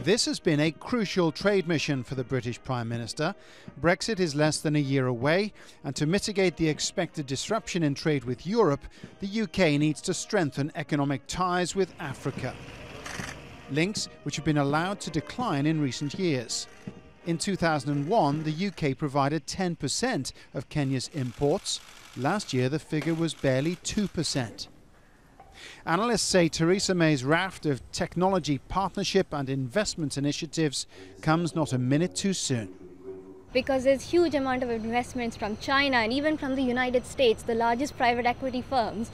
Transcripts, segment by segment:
This has been a crucial trade mission for the British Prime Minister. Brexit is less than a year away, and to mitigate the expected disruption in trade with Europe, the UK needs to strengthen economic ties with Africa. Links which have been allowed to decline in recent years. In 2001, the UK provided 10% of Kenya's imports. Last year, the figure was barely 2%. Analysts say Theresa May's raft of technology partnership and investment initiatives comes not a minute too soon. Because there's huge amount of investments from China and even from the United States. The largest private equity firms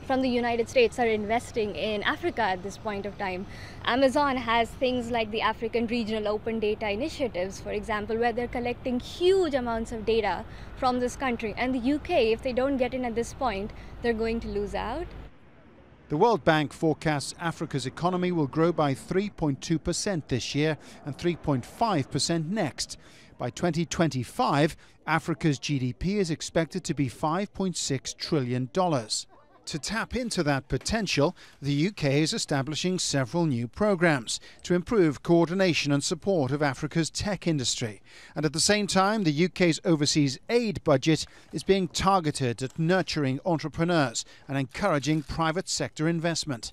from the United States are investing in Africa at this point of time. Amazon has things like the African Regional Open Data Initiatives, for example, where they're collecting huge amounts of data from this country. And the UK, if they don't get in at this point, they're going to lose out. The World Bank forecasts Africa's economy will grow by 3.2% this year and 3.5% next. By 2025, Africa's GDP is expected to be $5.6 trillion. To tap into that potential, the UK is establishing several new programs to improve coordination and support of Africa's tech industry. And at the same time, the UK's overseas aid budget is being targeted at nurturing entrepreneurs and encouraging private sector investment.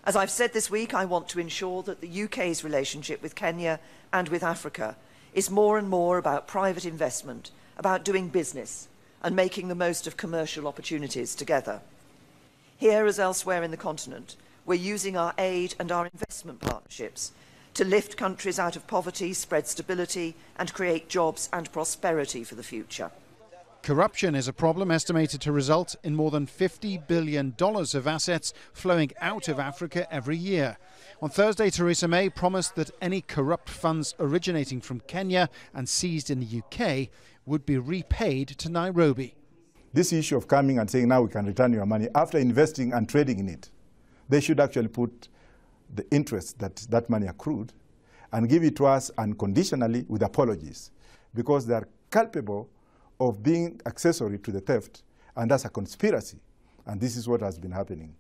As I've said this week, I want to ensure that the UK's relationship with Kenya and with Africa is more and more about private investment, about doing business and making the most of commercial opportunities together. Here, as elsewhere in the continent, we're using our aid and our investment partnerships to lift countries out of poverty, spread stability and create jobs and prosperity for the future. Corruption is a problem estimated to result in more than $50 billion of assets flowing out of Africa every year. On Thursday, Theresa May promised that any corrupt funds originating from Kenya and seized in the UK would be repaid to Nairobi. This issue of coming and saying now we can return your money after investing and trading in it, they should actually put the interest that money accrued and give it to us unconditionally with apologies, because they are culpable of being accessory to the theft, and that's a conspiracy, and this is what has been happening.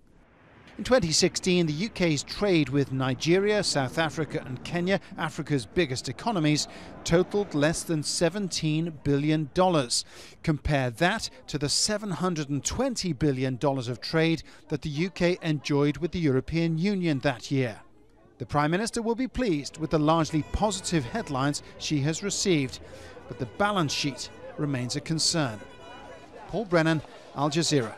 In 2016, the UK's trade with Nigeria, South Africa and Kenya, Africa's biggest economies, totaled less than $17 billion. Compare that to the $720 billion of trade that the UK enjoyed with the European Union that year. The Prime Minister will be pleased with the largely positive headlines she has received, but the balance sheet remains a concern. Paul Brennan, Al Jazeera.